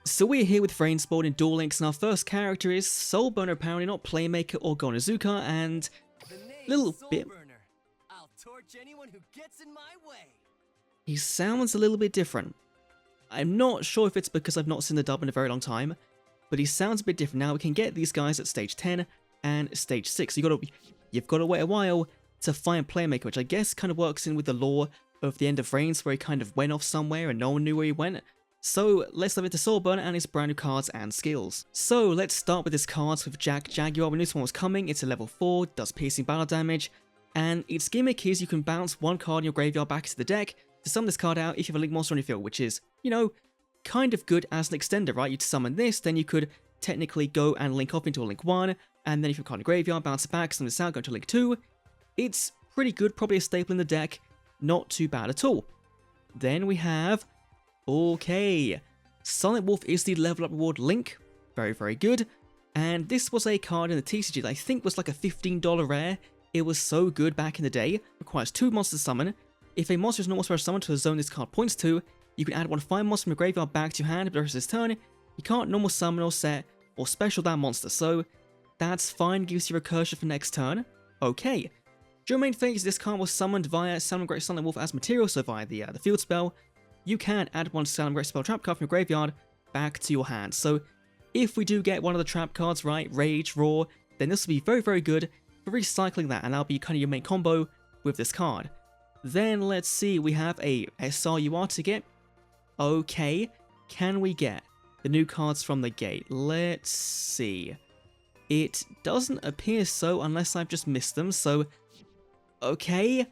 So we're here with VRAINS board in Duel Links, and our first character is SOULBURNER, apparently not Playmaker or Gonazuka, and little bit. I'll torch anyone who gets in my way. He sounds a little bit different. I'm not sure if it's because I've not seen the dub in a very long time, but he sounds a bit different. Now we can get these guys at stage 10 and stage 6. You've got to wait a while to find Playmaker, which I guess kind of works in with the lore of the end of VRAINS, where he kind of went off somewhere and no one knew where he went. So let's dive into SOULBURNER and his brand new cards and skills. So let's start with his cards with Jaguar. We knew this one was coming. It's a level 4, does piercing battle damage, and its gimmick is you can bounce one card in your graveyard back into the deck to summon this card out if you have a link monster on your field, which is, you know, kind of good as an extender, right? You'd summon this, then you could technically go and link off into a link 1, and then if you have a card in your graveyard, bounce it back, summon this out, go to link 2. It's pretty good, probably a staple in the deck, not too bad at all. Then we have, okay, Silent Wolf is the level up reward link, very, very good, and this was a card in the TCG that I think was like a $15 rare. It was so good back in the day. Requires 2 monsters to summon. If a monster is normal special summon to a zone this card points to, you can add one fire monster from your graveyard back to your hand, but the rest of this turn, you can't normal summon or set or special that monster, so that's fine, gives you recursion for next turn. Okay. During main phase, this card was summoned via Summon Great Silent Wolf as material, so via the field spell. You can add one Summon Great Spell trap card from your graveyard back to your hand. So if we do get one of the trap cards, right, Rage, Roar, then this will be very, very good for recycling that, and that'll be kind of your main combo with this card. Then let's see, we have a SRUR ticket. Okay, can we get the new cards from the gate? Let's see. It doesn't appear so unless I've just missed them, so okay.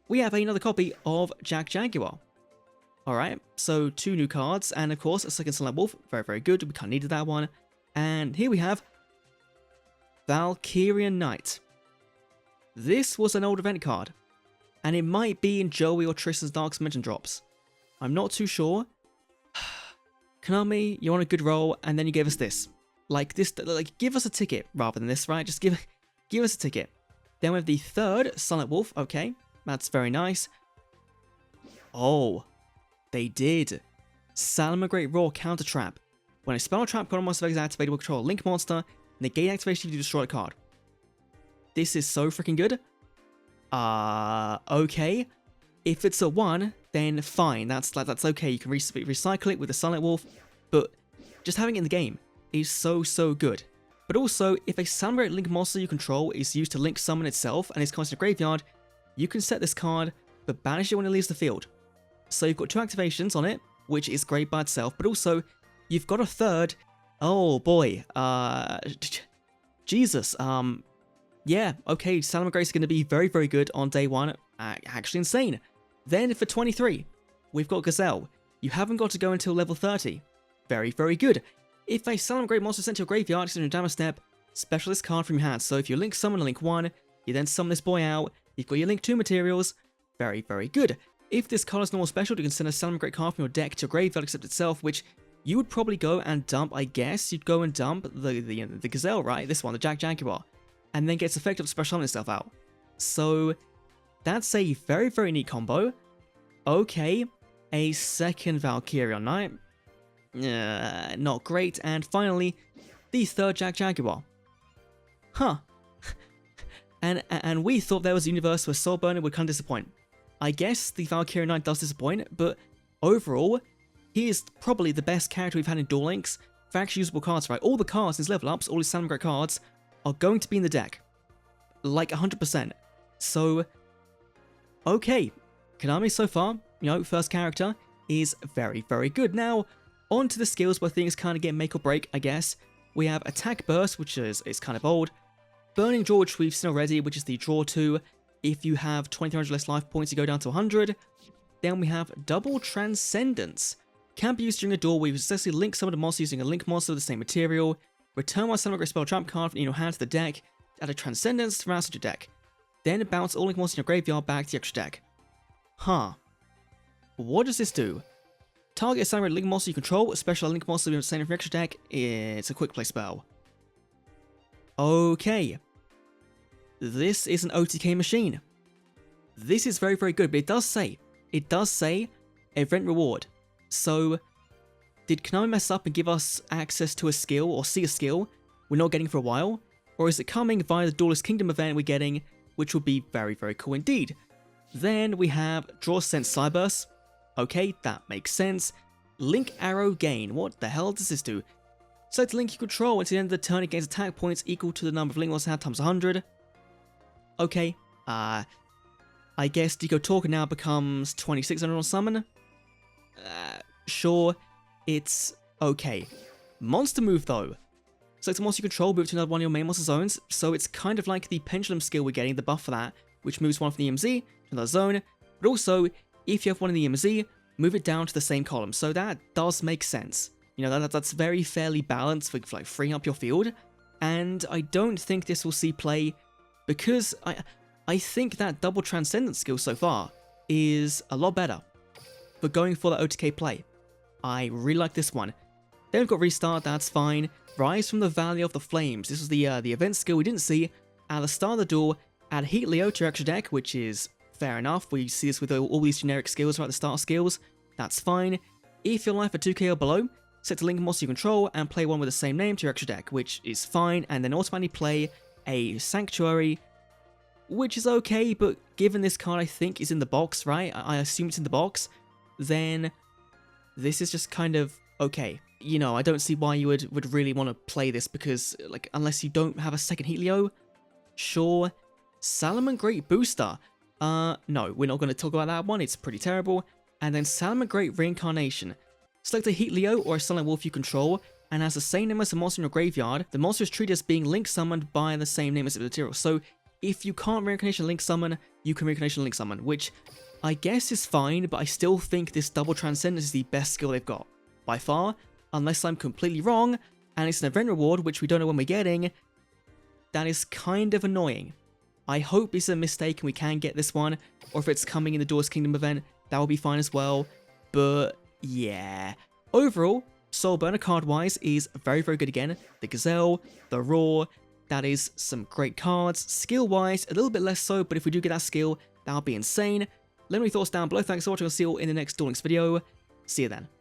We have another copy of Jaguar. Alright, so 2 new cards, and of course a second Silent Wolf, very, very good, we kind of needed that one. And here we have Valkyrian Knight. This was an old event card, and it might be in Joey or Tristan's Dark Dimension drops. I'm not too sure. Konami, you're on a good roll, and then you gave us this. Like this, like give us a ticket rather than this, right? Just give us a ticket. Then we have the third Silent Wolf, okay, that's very nice. Oh, they did. Salamangreat Roar counter trap. When a spell or trap card on monster is activated, will control a link monster, negate activation if you destroy a card. This is so freaking good. Okay. If it's a 1, then fine. That's okay. You can recycle it with the Silent Wolf, but just having it in the game is so good. But also, if a Salamangreat link monster you control is used to link summon itself and is constantly in the graveyard, you can set this card, but banish it when it leaves the field. So you've got 2 activations on it, which is great by itself, but also you've got a third. Oh boy, Jesus, yeah, okay, Salamangreat is going to be very, very good on day 1, actually insane. Then for 23, we've got Gazelle. You haven't got to go until level 30, very, very good. If a Salamangreat monster is sent to your graveyard, it's in your damage step, special this card from your hand. So if you link summon a link 1, you then summon this boy out, you've got your link 2 materials, very, very good. If this card is normal special, you can send a Salamangreat card from your deck to your graveyard except itself, which you would probably go and dump, I guess. You'd go and dump the Gazelle, right? This one, the Jaguar. And then gets effect of special summon itself out. So that's a very, very neat combo. Okay, a second Valkyrian Knight. Not great. And finally, the third Jaguar. Huh. and we thought there was a universe where SOULBURNER would kind of disappoint. I guess the Valkyrian Knight does disappoint, but overall, he is probably the best character we've had in Duel Links for actually usable cards, right? All the cards in his level ups, all his Salamangreat cards, are going to be in the deck. Like 100%. So, okay. Konami so far, you know, first character, is very, very good. Now, on to the skills where things kind of get make or break, I guess. We have Attack Burst, which is kind of old. Burning Draw, which we've seen already, which is the Draw 2. If you have 2,300 less life points, you go down to 100. Then we have Double Transcendence. Can be used during a duel where you successfully link summon a monster using a link monster with the same material. Return one Salamangreat spell trap card from your hand to the deck. Add a Transcendence to round your deck. Then bounce all link monsters in your graveyard back to the extra deck. Huh. What does this do? Target a Salamangreat link monster you control. A special link monster with the same from your extra deck. It's a quick play spell. Okay. This is an OTK machine. This is very, very good, but it does say event reward. So did Konami mess up and give us access to a skill or see a skill we're not getting for a while? Or is it coming via the Duelist Kingdom event we're getting, which would be very, very cool indeed. Then we have Draw Sense Cyburst. Okay, that makes sense. Link Arrow Gain. What the hell does this do? Select a link you control until the end of the turn it gains attack points equal to the number of link loss had times 100. Okay, I guess Deco Talker now becomes 2600 on summon. Sure, it's okay. Monster move though. Select a monster you control, move to another one of your main monster zones, so it's kind of like the Pendulum skill we're getting, the buff for that, which moves one from the EMZ to another zone, but also, if you have one in the EMZ, move it down to the same column, so that does make sense. You know, that's very fairly balanced for like freeing up your field, and I don't think this will see play, because I think that double Transcendence skill so far is a lot better for going for that OTK play. I really like this one. Then we've got Restart, that's fine. Rise from the Valley of the Flames. This was the event skill we didn't see at the start of the duel. Add Heat Leo to your extra deck, which is fair enough. We see this with all these generic skills right at the start of skills. That's fine. If your life at 2k or below, set a link monster you control and play one with the same name to your extra deck, which is fine. And then automatically play a Sanctuary, which is okay, but given this card I think is in the box, right? I assume it's in the box, then this is just kind of okay. You know, I don't see why you would really want to play this because, like, unless you don't have a second Helio, sure. Salamangreat Booster. No, we're not going to talk about that one, it's pretty terrible. And then Salamangreat Reincarnation. Select a Heat Leo or a Silent Wolf you control, and has the same name as the monster in your graveyard. The monster is treated as being link summoned by the same name as the material. So, if you can't Reincarnation Link Summon, you can Reincarnation Link Summon, which I guess is fine, but I still think this double Transcendence is the best skill they've got. By far, unless I'm completely wrong, and it's an event reward, which we don't know when we're getting, that is kind of annoying. I hope it's a mistake and we can get this one, or if it's coming in the Duelist Kingdom event, that will be fine as well, but yeah. Overall, Soulburner card-wise is very, very good again. The Gazelle, the Roar, that is some great cards. Skill-wise, a little bit less so, but if we do get that skill, that'll be insane. Let me know your thoughts down below. Thanks for watching. I'll see you all in the next Duel Links video. See you then.